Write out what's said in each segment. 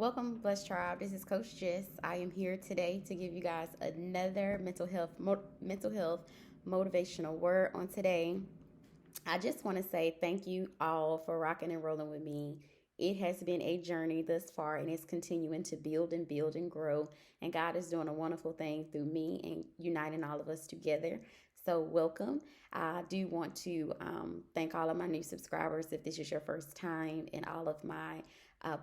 Welcome, Blessed Tribe. This is Coach Jess. I am here today to give you guys another mental health motivational word on today. I just want to say thank you all for rocking and rolling with me. It has been a journey thus far, and it's continuing to build and grow. And God is doing a wonderful thing through me and uniting all of us together. So, welcome. I do want to thank all of my new subscribers if this is your first time, and all of my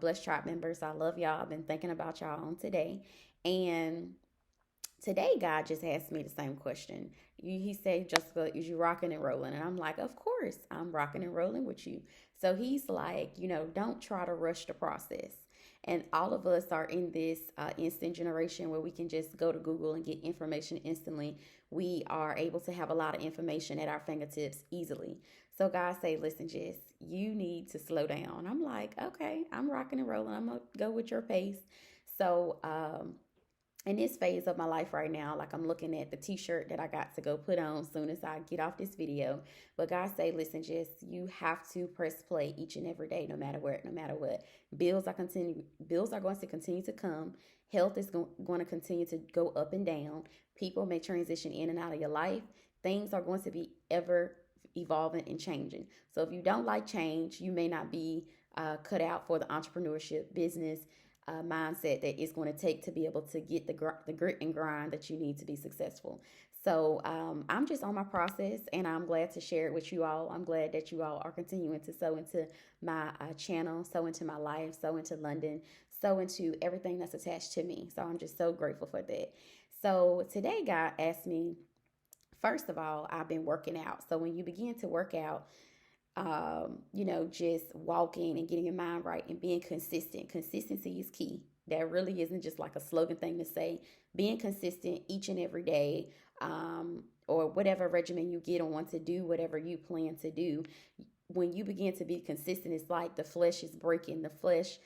Blessed Tribe members. I love y'all. I've been thinking about y'all on today. And today, God just asked me the same question. He said, Jessica, is you rocking and rolling? And I'm like, of course, I'm rocking and rolling with you. So he's like, don't try to rush the process. And all of us are in this instant generation where we can just go to Google and get information instantly. We are able to have a lot of information at our fingertips easily. So God say, listen, Jess, you need to slow down. I'm like, okay, I'm rocking and rolling. I'm going to go with your pace. So, in this phase of my life right now, like I'm looking at the t-shirt that I got to go put on as soon as I get off this video. But God say, listen, Jess, you have to press play each and every day, no matter where, no matter what. Bills are going to continue to come. Health is going to continue to go up and down. People may transition in and out of your life. Things are going to be ever evolving and changing. So if you don't like change, you may not be cut out for the entrepreneurship business mindset that it's going to take to be able to get the grit and grind that you need to be successful. So I'm just on my process, and I'm glad to share it with you all. I'm glad that you all are continuing to sow into my channel, sow into my life, sow into London, sow into everything that's attached to me. So I'm just so grateful for that. So today, God asked me, first of all, I've been working out. So when you begin to work out, just walking and getting your mind right and being consistent. Consistency is key. That really isn't just like a slogan thing to say. Being consistent each and every day, or whatever regimen you get on to do whatever you plan to do. When you begin to be consistent, it's like the flesh is breaking. The flesh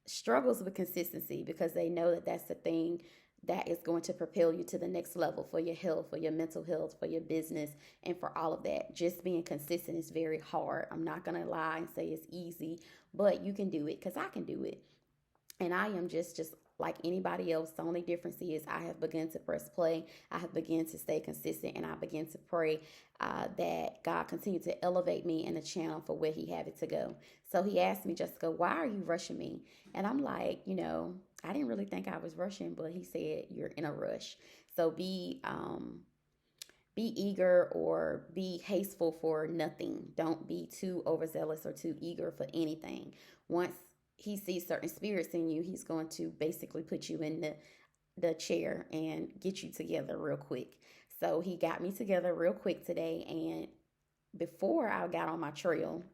struggles with consistency because they know that that's the thing that is going to propel you to the next level for your health, for your mental health, for your business, and for all of that. Just being consistent is very hard. I'm not going to lie and say it's easy, but you can do it because I can do it. And I am just like anybody else. The only difference is I have begun to press play. I have begun to stay consistent, and I begin to pray that God continue to elevate me in the channel for where He had it to go. So He asked me, Jessica, why are you rushing me? And I'm like, I didn't really think I was rushing, but He said you're in a rush. So be eager or be hasteful for nothing. Don't be too overzealous or too eager for anything. Once He sees certain spirits in you, He's going to basically put you in the chair and get you together real quick. So He got me together real quick today. And before I got on my trail,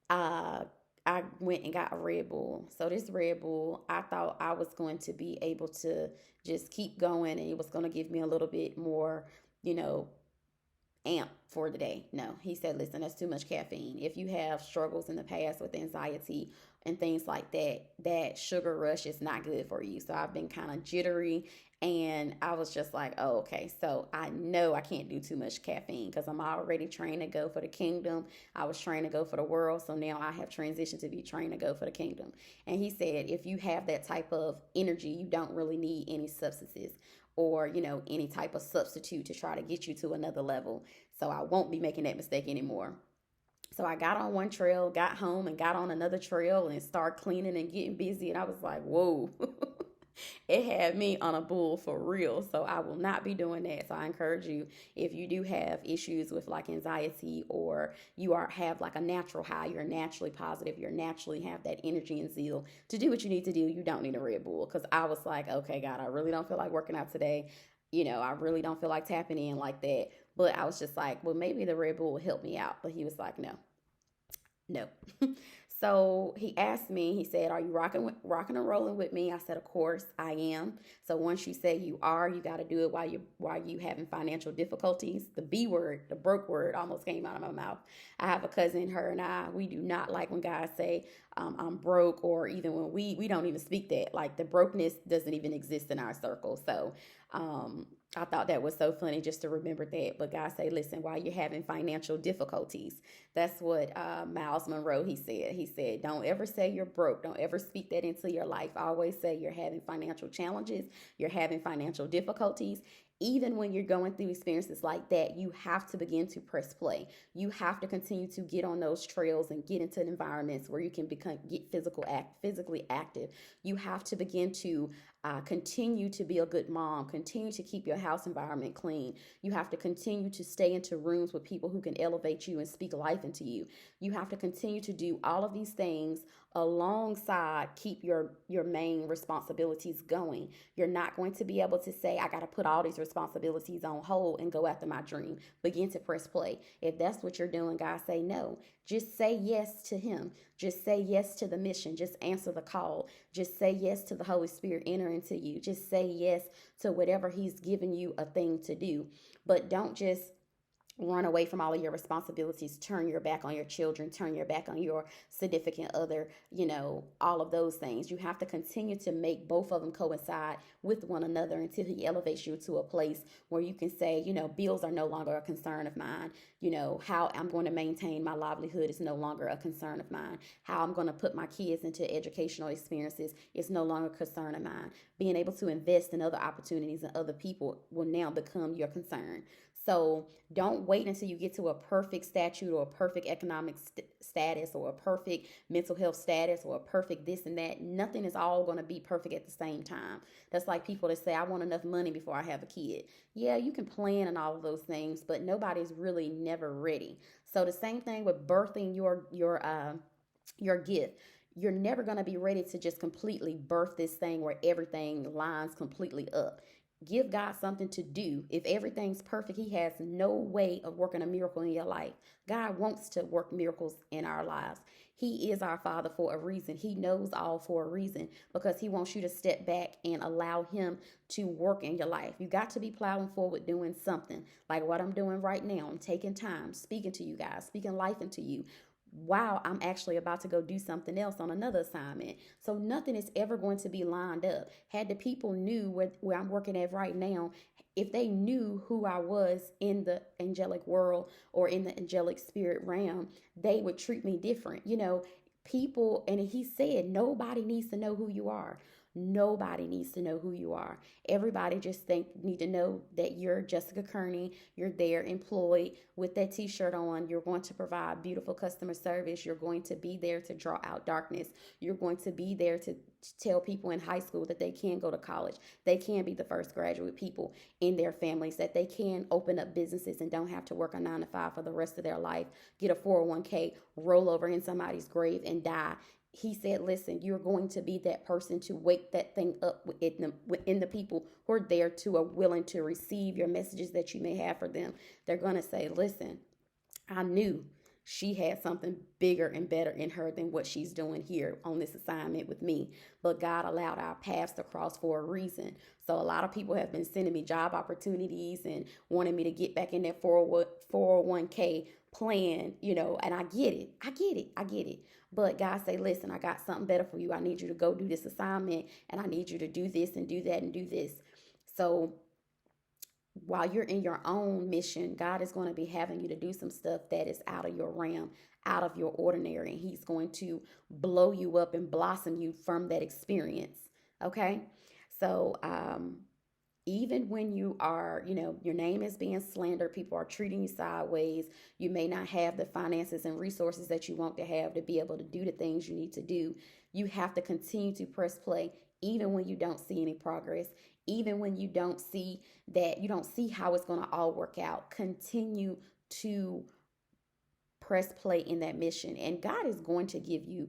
I went and got a Red Bull. So this Red Bull, I thought I was going to be able to just keep going, and it was going to give me a little bit more, you know, amp for the day. No, he said, listen, that's too much caffeine. If you have struggles in the past with anxiety and things like that, that sugar rush is not good for you. So I've been kind of jittery, and I was just like, oh, okay. So I know I can't do too much caffeine because I'm already trained to go for the kingdom. I was trained to go for the world. So now I have transitioned to be trained to go for the kingdom. And he said, if you have that type of energy, you don't really need any substances or, any type of substitute to try to get you to another level. So I won't be making that mistake anymore. So I got on one trail, got home, and got on another trail and started cleaning and getting busy. And I was like, whoa, it had me on a bull for real. So I will not be doing that. So I encourage you, if you do have issues with like anxiety, or have like a natural high, you're naturally positive, you're naturally have that energy and zeal to do what you need to do, you don't need a Red Bull. Because I was like, okay, God, I really don't feel like working out today. I really don't feel like tapping in like that. But I was just like, well, maybe the Red Bull will help me out. But he was like, no, no. So he asked me, he said, are you rocking and rolling with me? I said, of course I am. So once you say you are, you got to do it while you having financial difficulties. The B word, the broke word almost came out of my mouth. I have a cousin, her and we do not like when guys say, I'm broke, or even when we don't even speak that. Like the brokenness doesn't even exist in our circle. So, I thought that was so funny just to remember that. But God say, listen, while you're having financial difficulties, that's what Miles Monroe, he said. He said, don't ever say you're broke. Don't ever speak that into your life. Always say you're having financial challenges. You're having financial difficulties. Even when you're going through experiences like that, you have to begin to press play. You have to continue to get on those trails and get into environments where you can get physically active. You have to begin to continue to be a good mom, continue to keep your house environment clean. You have to continue to stay into rooms with people who can elevate you and speak life into you. You have to continue to do all of these things alongside keep your main responsibilities going. You're not going to be able to say, I got to put all these responsibilities on hold and go after my dream. Begin to press play. If that's what you're doing, God, say no. Just say yes to him. Just say yes to the mission. Just answer the call. Just say yes to the Holy Spirit enter into you. Just say yes to whatever he's given you a thing to do. But don't just run away from all of your responsibilities, turn your back on your children, turn your back on your significant other, all of those things. You have to continue to make both of them coincide with one another until he elevates you to a place where you can say, bills are no longer a concern of mine. How I'm going to maintain my livelihood is no longer a concern of mine. How I'm going to put my kids into educational experiences is no longer a concern of mine. Being able to invest in other opportunities and other people will now become your concern. So don't wait until you get to a perfect statute or a perfect economic status or a perfect mental health status or a perfect this and that. Nothing is all going to be perfect at the same time. That's like people that say, I want enough money before I have a kid. Yeah, you can plan and all of those things, but nobody's really never ready. So the same thing with birthing your gift. You're never going to be ready to just completely birth this thing where everything lines completely up. Give God something to do. If everything's perfect, he has no way of working a miracle in your life. God wants to work miracles in our lives. He is our Father for a reason. He knows all for a reason because he wants you to step back and allow him to work in your life. You got to be plowing forward doing something like what I'm doing right now. I'm taking time, speaking to you guys, speaking life into you. Wow, I'm actually about to go do something else on another assignment. So nothing is ever going to be lined up. Had the people knew where I'm working at right now, if they knew who I was in the angelic world or in the angelic spirit realm, they would treat me different. People, and he said, nobody needs to know who you are. Nobody needs to know who you are. Everybody just need to know that you're Jessica Kearney. You're there employed with that t-shirt on. You're going to provide beautiful customer service. You're going to be there to draw out darkness. You're going to be there to tell people in high school that they can go to college. They can be the first graduate people in their families, that they can open up businesses and don't have to work a 9-to-5 for the rest of their life, get a 401k, roll over in somebody's grave and die. He said, listen, you're going to be that person to wake that thing up in the people who are there to are willing to receive your messages that you may have for them. They're going to say, listen, I knew she had something bigger and better in her than what she's doing here on this assignment with me. But God allowed our paths to cross for a reason. So a lot of people have been sending me job opportunities and wanting me to get back in that 401k plan, and I get it. But God say, listen, I got something better for you. I need you to go do this assignment, and I need you to do this and do that and do this. So while you're in your own mission, God is going to be having you to do some stuff that is out of your realm, out of your ordinary. And he's going to blow you up and blossom you from that experience. Okay. So, even when you are, your name is being slandered, people are treating you sideways, you may not have the finances and resources that you want to have to be able to do the things you need to do. You have to continue to press play, even when you don't see any progress, even when you don't see how it's going to all work out. Continue to press play in that mission, and God is going to give you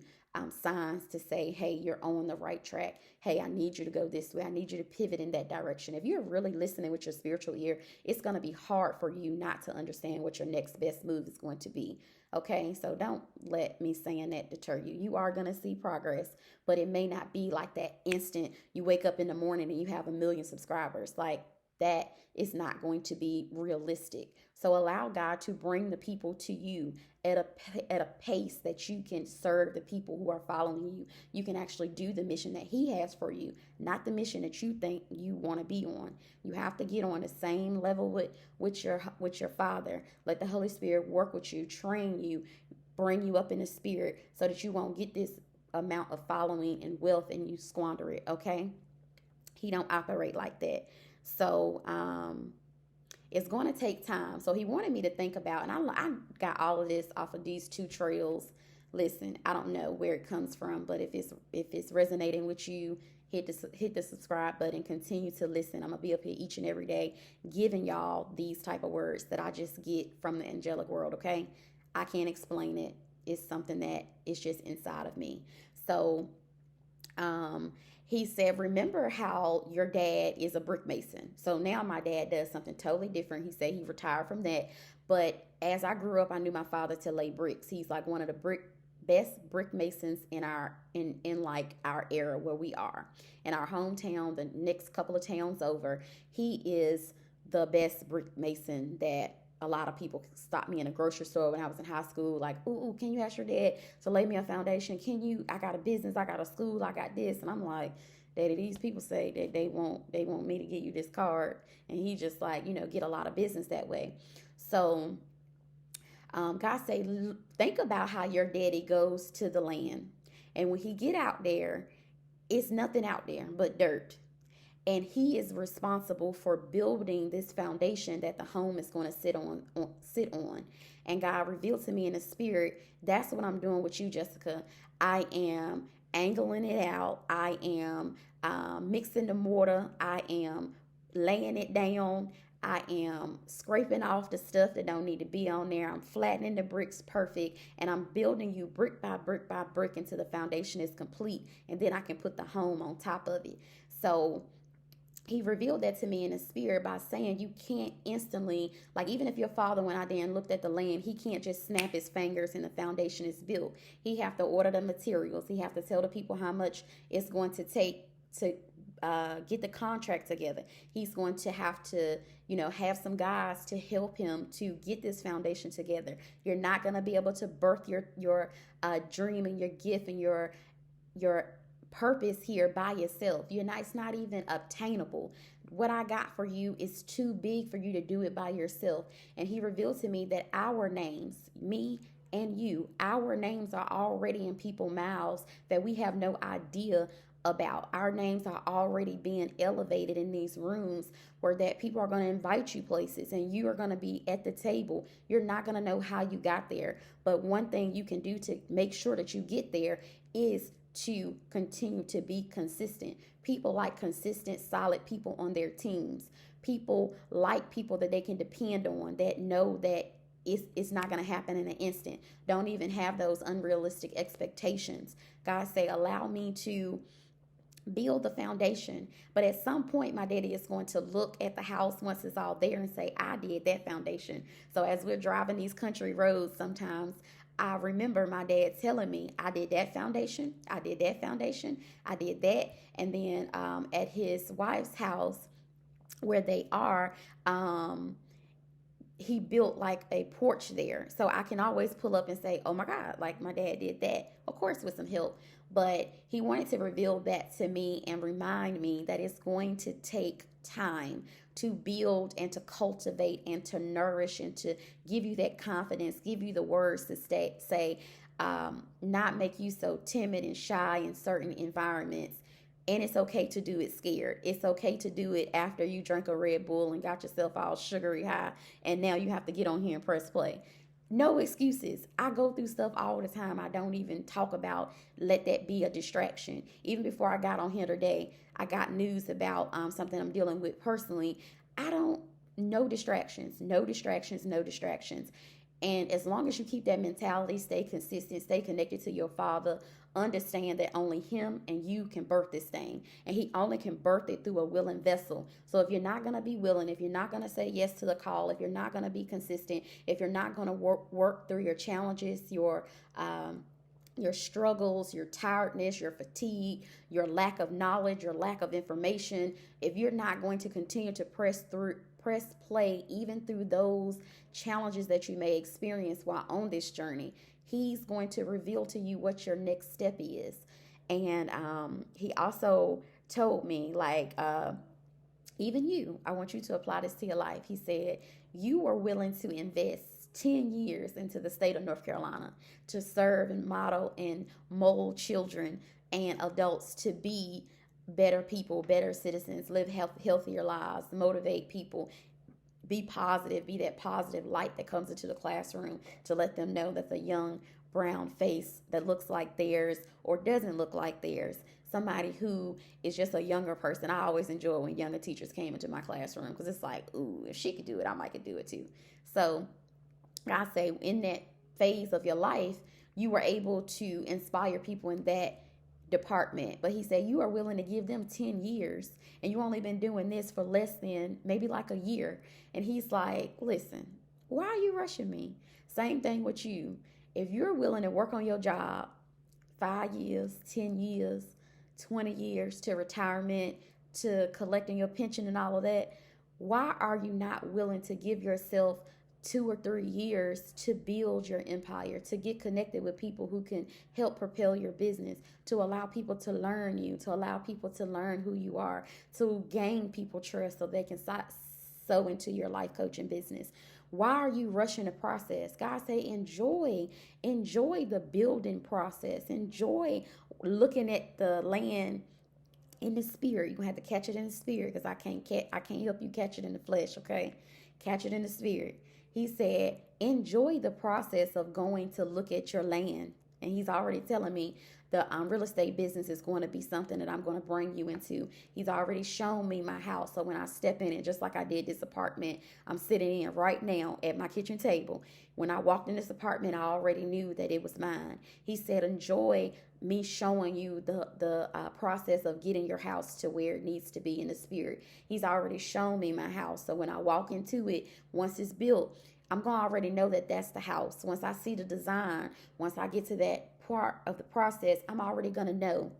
signs to say, hey, you're on the right track. Hey, I need you to go this way. I need you to pivot in that direction. If you're really listening with your spiritual ear, it's going to be hard for you not to understand what your next best move is going to be. Okay, so don't let me saying that deter you. You are going to see progress, but it may not be like that instant you wake up in the morning and you have 1 million subscribers. Like, that is not going to be realistic. So allow God to bring the people to you at a pace that you can serve the people who are following you. You can actually do the mission that he has for you, not the mission that you think you want to be on. You have to get on the same level with your Father. Let the Holy Spirit work with you, train you, bring you up in the spirit so that you won't get this amount of following and wealth and you squander it. Okay, he don't operate like that. So it's going to take time. So he wanted me to think about, and I got all of this off of these 2 trails. Listen, I don't know where it comes from, but if it's resonating with you, hit the subscribe button. Continue to listen. I'm gonna be up here each and every day giving y'all these type of words that I just get from the angelic world. Okay, I can't explain it. It's something that is just inside of me. So he said, remember how your dad is a brick mason. So now my dad does something totally different. He said he retired from that. But as I grew up, I knew my father to lay bricks. He's like one of the best brick masons in like our era where we are. In our hometown, the next couple of towns over, he is the best brick mason that a lot of people stopped me in a grocery store when I was in high school, like, ooh, can you ask your dad to lay me a foundation? Can you? I got a business, I got a school, I got this. And I'm like, Daddy, these people say that they want me to give you this card. And he just like, get a lot of business that way. So God say, think about how your daddy goes to the land. And when he get out there, it's nothing out there but dirt. And he is responsible for building this foundation that the home is going to sit on. And God revealed to me in the spirit, that's what I'm doing with you, Jessica. I am angling it out. I am mixing the mortar. I am laying it down. I am scraping off the stuff that don't need to be on there. I'm flattening the bricks perfect. And I'm building you brick by brick by brick until the foundation is complete. And then I can put the home on top of it. So he revealed that to me in the spirit by saying you can't instantly, like even if your father went out there and looked at the land, he can't just snap his fingers and the foundation is built. He have to order the materials. He have to tell the people how much it's going to take to get the contract together. He's going to have to, have some guys to help him to get this foundation together. You're not going to be able to birth your dream and your gift and your purpose here by yourself. It's not even obtainable. What I got for you is too big for you to do it by yourself. And he revealed to me that our names, me and you, our names are already in people's mouths that we have no idea about. Our names are already being elevated in these rooms where that people are going to invite you places and you are going to be at the table. You're not going to know how you got there. But one thing you can do to make sure that you get there is to continue to be consistent. People like consistent, solid people on their teams. People like people that they can depend on, that know that it's not going to happen in an instant. Don't even have those unrealistic expectations. God say, allow me to build the foundation. But at some point, my daddy is going to look at the house once it's all there and say, I did that foundation. So as we're driving these country roads, sometimes I remember my dad telling me, I did that foundation, I did that foundation, I did that. And then at his wife's house where they are, he built like a porch there. So I can always pull up and say, oh my God, like my dad did that, of course with some help. But he wanted to reveal that to me and remind me that it's going to take time to build and to cultivate and to nourish and to give you that confidence, give you the words to say, not make you so timid and shy in certain environments. And it's okay to do it scared. It's okay to do it after you drank a Red Bull and got yourself all sugary high and now you have to get on here and press play. No excuses. I go through stuff all the time. I don't even talk about, let that be a distraction. Even before I got on here today, I got news about something I'm dealing with personally. No distractions, no distractions, no distractions. And as long as you keep that mentality, stay consistent, stay connected to your Father, understand that only him and you can birth this thing. And he only can birth it through a willing vessel. So if you're not going to be willing, if you're not going to say yes to the call, if you're not going to be consistent, if you're not going to work through your challenges, your your struggles, your tiredness, your fatigue, your lack of knowledge, your lack of information, if you're not going to continue to press play even through those challenges that you may experience while on this journey, he's going to reveal to you what your next step is. And he also told me, like, even you, I want you to apply this to your life. He said, you are willing to invest 10 years into the state of North Carolina to serve and model and mold children and adults to be better people, better citizens, live healthier lives, motivate people, be positive, be that positive light that comes into the classroom to let them know that the young brown face that looks like theirs or doesn't look like theirs, somebody who is just a younger person. I always enjoy when younger teachers came into my classroom because it's like, ooh, if she could do it, I might could do it too. So I say in that phase of your life, you were able to inspire people in that department. But he said you are willing to give them 10 years and you only been doing this for less than maybe like a year. And he's like, listen, why are you rushing me? Same thing with you. If you're willing to work on your job 5 years, 10 years, 20 years to retirement, to collecting your pension and all of that, why are you not willing to give yourself 2 or 3 years to build your empire, to get connected with people who can help propel your business, to allow people to learn you, to allow people to learn who you are, to gain people trust so they can sow into your life coaching business? Why are you rushing the process? God say enjoy the building process. Enjoy looking at the land in the spirit. You're gonna have to catch it in the spirit because I can't help you catch it in the flesh, okay? Catch it in the spirit. He said, enjoy the process of going to look at your land. And he's already telling me the real estate business is going to be something that I'm going to bring you into. He's already shown me my house. So when I step in it, just like I did this apartment I'm sitting in right now at my kitchen table, when I walked in this apartment, I already knew that it was mine. He said, enjoy me showing you the process of getting your house to where it needs to be in the spirit. He's already shown me my house. So when I walk into it, once it's built, I'm going to already know that that's the house. Once I see the design, once I get to that part of the process, I'm already going to know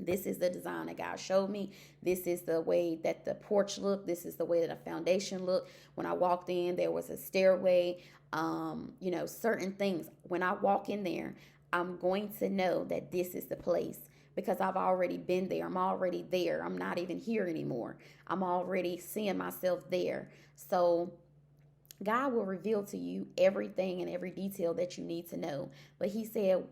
this is the design that God showed me. This is the way that the porch looked. This is the way that the foundation looked. When I walked in, there was a stairway, certain things. When I walk in there, I'm going to know that this is the place because I've already been there. I'm already there. I'm not even here anymore. I'm already seeing myself there. So God will reveal to you everything and every detail that you need to know. But he said,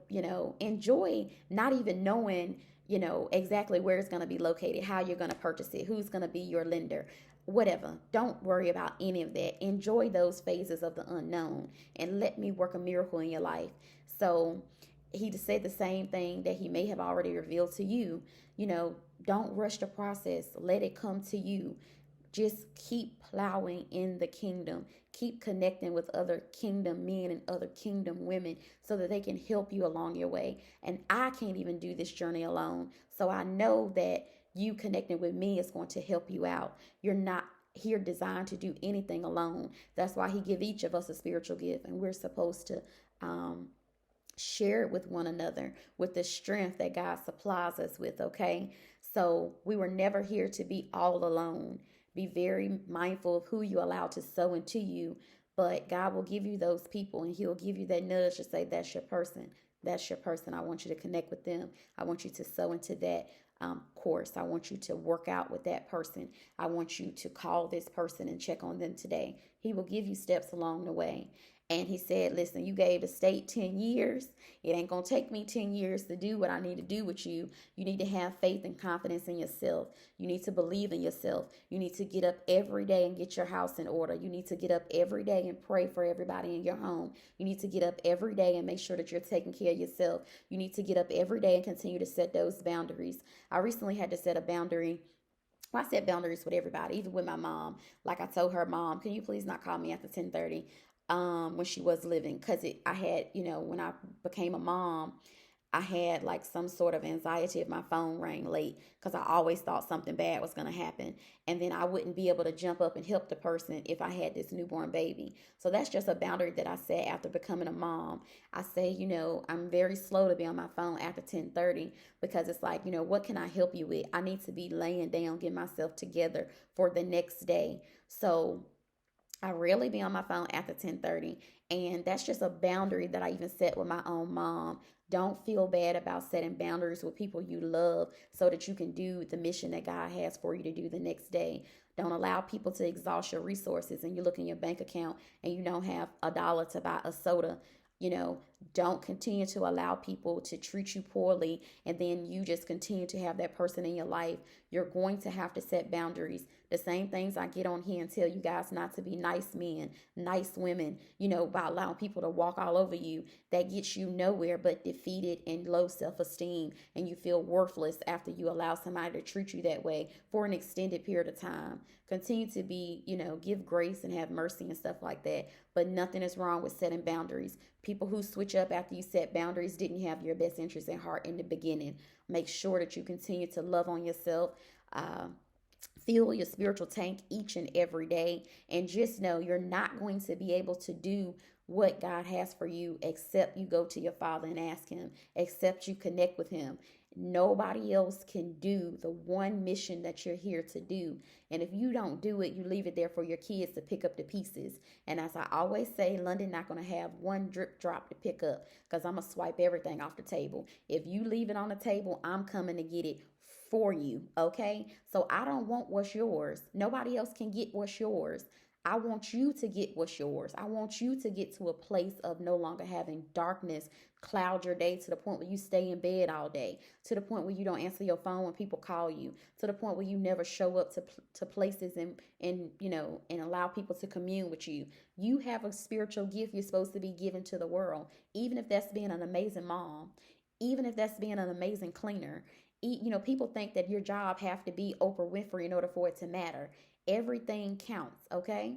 enjoy not even knowing, exactly where it's going to be located, how you're going to purchase it, who's going to be your lender, whatever. Don't worry about any of that. Enjoy those phases of the unknown and let me work a miracle in your life. So he said the same thing that he may have already revealed to you. Don't rush the process. Let it come to you. Just keep plowing in the kingdom. Keep connecting with other kingdom men and other kingdom women so that they can help you along your way. And I can't even do this journey alone. So I know that you connecting with me is going to help you out. You're not here designed to do anything alone. That's why he give each of us a spiritual gift, and we're supposed to share it with one another with the strength that God supplies us with, okay? So we were never here to be all alone. Be very mindful of who you allow to sow into you, but God will give you those people and he'll give you that nudge to say, that's your person. That's your person. I want you to connect with them. I want you to sow into that course. I want you to work out with that person. I want you to call this person and check on them today. He will give you steps along the way. And he said, listen, you gave the state 10 years. It ain't going to take me 10 years to do what I need to do with you. You need to have faith and confidence in yourself. You need to believe in yourself. You need to get up every day and get your house in order. You need to get up every day and pray for everybody in your home. You need to get up every day and make sure that you're taking care of yourself. You need to get up every day and continue to set those boundaries. I recently had to set a boundary. Well, I set boundaries with everybody, even with my mom. Like I told her, Mom, can you please not call me after 10:30? When she was living, because I had, when I became a mom, I had like some sort of anxiety if my phone rang late because I always thought something bad was going to happen. And then I wouldn't be able to jump up and help the person if I had this newborn baby. So that's just a boundary that I set after becoming a mom. I say, I'm very slow to be on my phone after 10:30 because it's like, what can I help you with? I need to be laying down, get myself together for the next day. So I rarely be on my phone after 10:30, and that's just a boundary that I even set with my own mom. Don't feel bad about setting boundaries with people you love so that you can do the mission that God has for you to do the next day. Don't allow people to exhaust your resources and you look in your bank account and you don't have $1 to buy a soda. You know, don't continue to allow people to treat you poorly and then you just continue to have that person in your life. You're going to have to set boundaries. The same things I get on here and tell you guys not to be nice men, nice women, by allowing people to walk all over you. That gets you nowhere but defeated and low self-esteem. And you feel worthless after you allow somebody to treat you that way for an extended period of time. Continue to be, give grace and have mercy and stuff like that. But nothing is wrong with setting boundaries. People who switch up after you set boundaries didn't have your best interest at heart in the beginning. Make sure that you continue to love on yourself. Fill your spiritual tank each and every day, and just know you're not going to be able to do what God has for you except you go to your Father and ask Him, except you connect with Him. Nobody else can do the one mission that you're here to do. And if you don't do it, you leave it there for your kids to pick up the pieces. And as I always say, London not going to have one drip drop to pick up because I'm going to swipe everything off the table. If you leave it on the table, I'm coming to get it for you, okay? So I don't want what's yours. Nobody else can get what's yours. I want you to get what's yours. I want you to get to a place of no longer having darkness cloud your day to the point where you stay in bed all day, to the point where you don't answer your phone when people call you, to the point where you never show up to places and allow people to commune with you. You have a spiritual gift you're supposed to be giving to the world, even if that's being an amazing mom, even if that's being an amazing cleaner. People think that your job have to be Oprah Winfrey in order for it to matter. Everything counts, okay?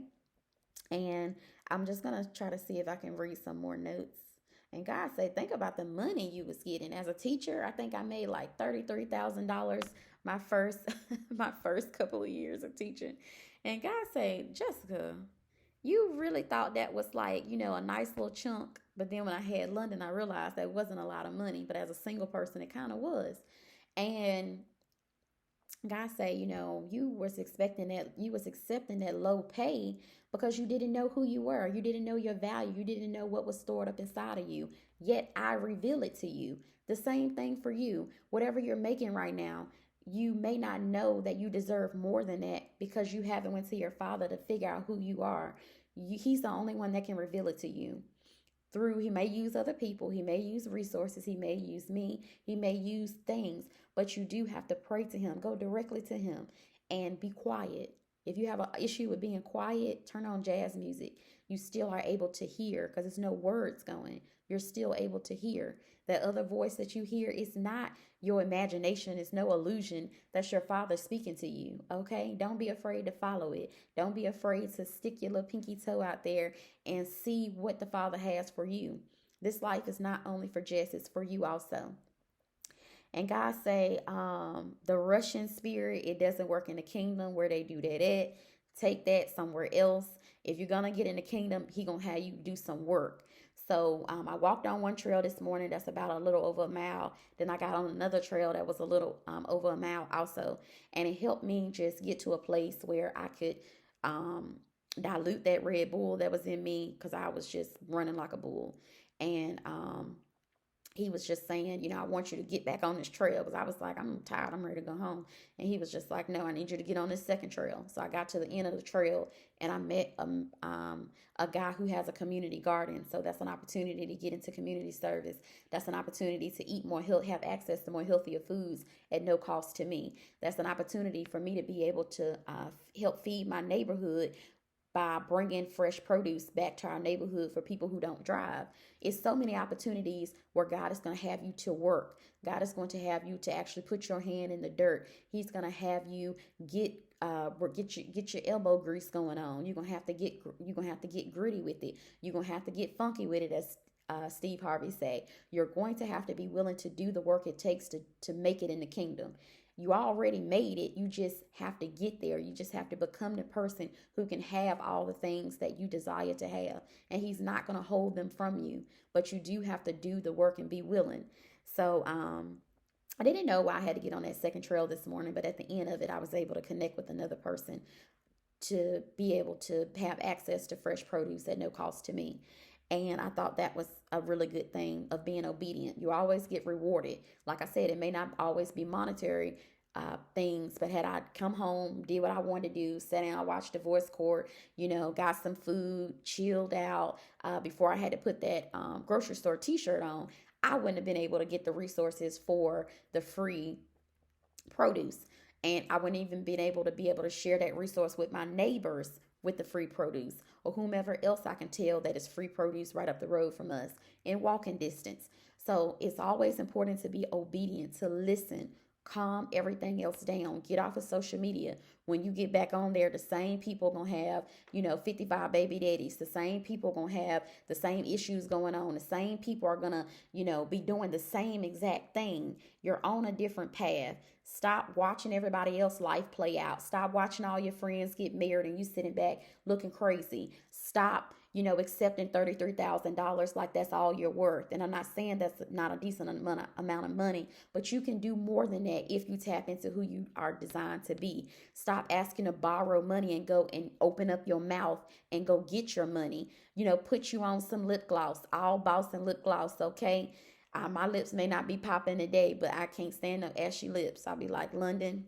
And I'm just going to try to see if I can read some more notes. And God said, think about the money you was getting. As a teacher, I think I made like $33,000 my first my first couple of years of teaching. And God said, Jessica, you really thought that was like, a nice little chunk. But then when I had London, I realized that wasn't a lot of money. But as a single person, it kind of was. And God say, you was accepting that low pay because you didn't know who you were. You didn't know your value. You didn't know what was stored up inside of you. Yet I reveal it to you. The same thing for you. Whatever you're making right now, you may not know that you deserve more than that because you haven't went to your Father to figure out who you are. He's the only one that can reveal it to you. He may use other people, he may use resources, he may use me, he may use things, but you do have to pray to him. Go directly to him and be quiet. If you have an issue with being quiet, turn on jazz music. You still are able to hear because there's no words going. You're still able to hear. That other voice that you hear is not your imagination. It's no illusion. That's your Father speaking to you, okay? Don't be afraid to follow it. Don't be afraid to stick your little pinky toe out there and see what the Father has for you. This life is not only for Jess, it's for you also. And God say, the Russian spirit, it doesn't work in the kingdom where they do that at. Take that somewhere else. If you're going to get in the kingdom, He going to have you do some work. So I walked on one trail this morning that's about a little over a mile. Then I got on another trail that was a little over a mile also. And it helped me just get to a place where I could dilute that Red Bull that was in me because I was just running like a bull. And He was just saying, I want you to get back on this trail because I was like, I'm tired. I'm ready to go home. And He was just like, no, I need you to get on this second trail. So I got to the end of the trail and I met a guy who has a community garden. So that's an opportunity to get into community service. That's an opportunity to eat more have access to more healthier foods at no cost to me. That's an opportunity for me to be able to help feed my neighborhood by bringing fresh produce back to our neighborhood for people who don't drive. It's so many opportunities where God is going to have you to work. God is going to have you to actually put your hand in the dirt. He's going to have you get your elbow grease going on. You're gonna have to get gritty with it. You're gonna have to get funky with it, as Steve Harvey said, you're going to have to be willing to do the work it takes to make it in the kingdom. You already made it. You just have to get there. You just have to become the person who can have all the things that you desire to have. And he's not going to hold them from you, but you do have to do the work and be willing. So, I didn't know why I had to get on that second trail this morning, but at the end of it, I was able to connect with another person to be able to have access to fresh produce at no cost to me. And I thought that was a really good thing of being obedient. You always get rewarded. Like I said, it may not always be monetary things, but had I come home, did what I wanted to do, sat down, watched divorce court, got some food, chilled out before I had to put that grocery store t-shirt on, I wouldn't have been able to get the resources for the free produce. And I wouldn't even been able to share that resource with my neighbors with the free produce, or whomever else I can tell that is free produce right up the road from us in walking distance. So it's always important to be obedient, to listen, calm everything else down, get off of social media. When you get back on there, the same people gonna have 55 baby daddies. The same people gonna have the same issues going on. The same people are gonna be doing the same exact thing. You're on a different path. Stop watching everybody else's life play out. Stop watching all your friends get married and you sitting back looking crazy. Stop accepting $33,000 like that's all you're worth. And I'm not saying that's not a decent amount of money, but you can do more than that if you tap into who you are designed to be. Stop asking to borrow money and go and open up your mouth and go get your money. Put you on some lip gloss, all boss and lip gloss, okay? My lips may not be popping today, but I can't stand no ashy lips. I'll be like, London,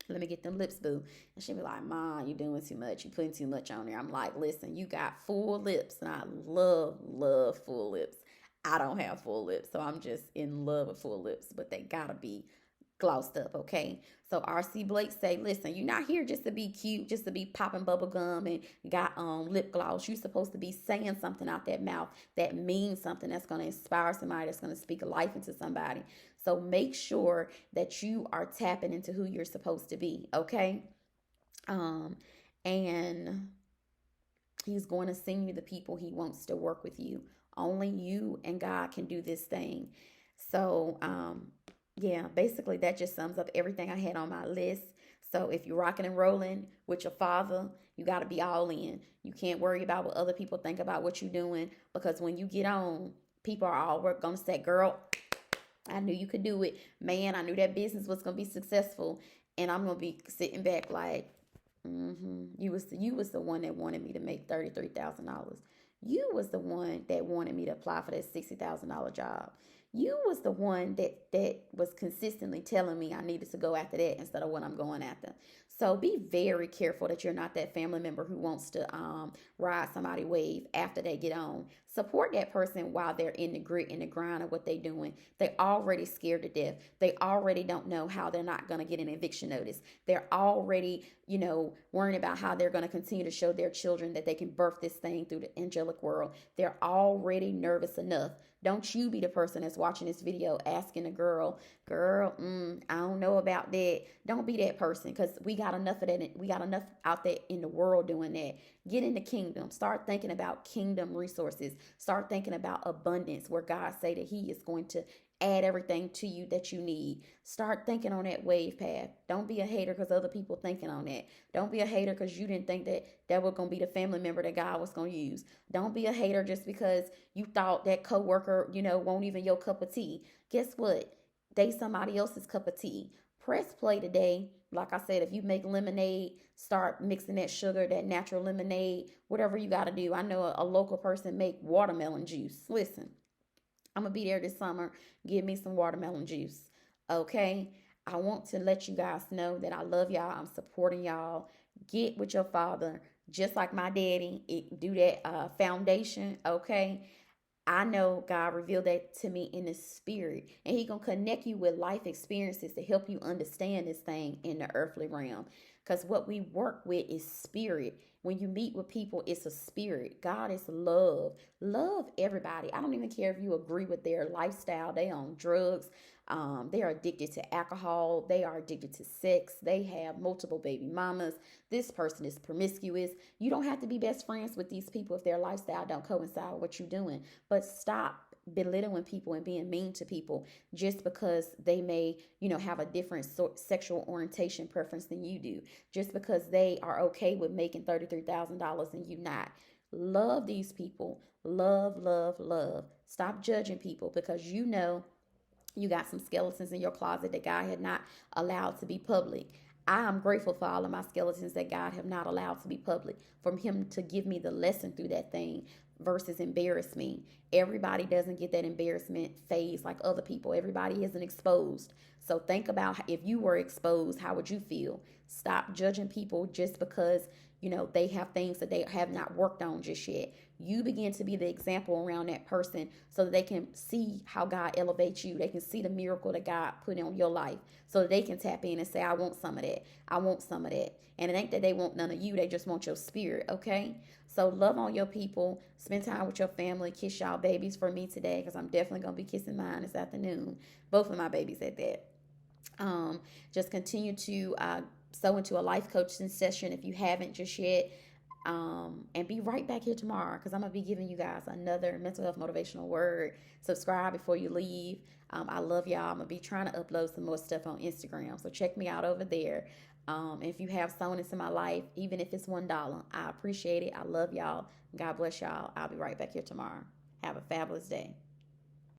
let me get them lips, boo. And she'll be like, Mom, you doing too much. You putting too much on there. I'm like, listen, you got full lips. And I love full lips. I don't have full lips, so I'm just in love with full lips. But they got to be glossed up, okay? So R.C. Blake say, listen, you're not here just to be cute, just to be popping bubble gum and got lip gloss. You're supposed to be saying something out that mouth that means something, that's going to inspire somebody, that's going to speak life into somebody. So make sure that you are tapping into who you're supposed to be, okay? And he's going to send you the people he wants to work with you. Only you and God can do this thing. So, yeah, basically that just sums up everything I had on my list. So if you're rocking and rolling with your father, you got to be all in. You can't worry about what other people think about what you're doing, because when you get on, people are all going to say, girl, I knew you could do it. Man, I knew that business was going to be successful. And I'm going to be sitting back like, you was the one that wanted me to make $33,000. You was the one that wanted me to apply for that $60,000 job. You was the one that was consistently telling me I needed to go after that instead of what I'm going after. So be very careful that you're not that family member who wants to ride somebody's wave after they get on. Support that person while they're in the grit and the grind of what they're doing. They already scared to death. They already don't know how they're not going to get an eviction notice. They're already, worrying about how they're going to continue to show their children that they can birth this thing through the angelic world. They're already nervous enough. Don't you be the person that's watching this video asking a girl, I don't know about that. Don't be that person, because we got enough of that. We got enough out there in the world doing that. Get in the kingdom. Start thinking about kingdom resources. Start thinking about abundance, where God say that he is going to add everything to you that you need. Start thinking on that wave path. Don't be a hater because other people thinking on that. Don't be a hater because you didn't think that was going to be the family member that God was going to use. Don't be a hater just because you thought that coworker, won't even your cup of tea. Guess what? They somebody else's cup of tea. Press play today. Like I said, if you make lemonade, start mixing that sugar, that natural lemonade, whatever you got to do. I know a local person make watermelon juice. Listen, I'm going to be there this summer. Give me some watermelon juice. Okay? I want to let you guys know that I love y'all. I'm supporting y'all. Get with your father. Just like my daddy, do that foundation. Okay? I know God revealed that to me in the spirit. And he going to connect you with life experiences to help you understand this thing in the earthly realm. Because what we work with is spirit. When you meet with people, it's a spirit. God is love. Love everybody. I don't even care if you agree with their lifestyle. They on drugs. They are addicted to alcohol. They are addicted to sex. They have multiple baby mamas. This person is promiscuous. You don't have to be best friends with these people if their lifestyle don't coincide with what you're doing. But stop belittling people and being mean to people just because they may, have a different sexual orientation preference than you do. Just because they are okay with making $33,000 and you not. Love these people. Love, love, love. Stop judging people because you got some skeletons in your closet that God had not allowed to be public. I am grateful for all of my skeletons that God have not allowed to be public, from him to give me the lesson through that thing versus embarrass me. Everybody doesn't get that embarrassment phase like other people. Everybody isn't exposed. So think about, if you were exposed, how would you feel? Stop judging people just because they have things that they have not worked on just yet. You begin to be the example around that person so that they can see how God elevates you. They can see the miracle that God put on your life so that they can tap in and say, I want some of that. I want some of that. And it ain't that they want none of you. They just want your spirit, okay? So love on your people. Spend time with your family. Kiss y'all babies for me today, because I'm definitely going to be kissing mine this afternoon. Both of my babies at that. Just continue to sow into a life coaching session if you haven't just yet. And be right back here tomorrow, because I'm going to be giving you guys another mental health motivational word. Subscribe before you leave. I love y'all. I'm going to be trying to upload some more stuff on Instagram, so check me out over there. If you have sown into my life, even if it's $1, I appreciate it. I love y'all. God bless y'all. I'll be right back here tomorrow. Have a fabulous day.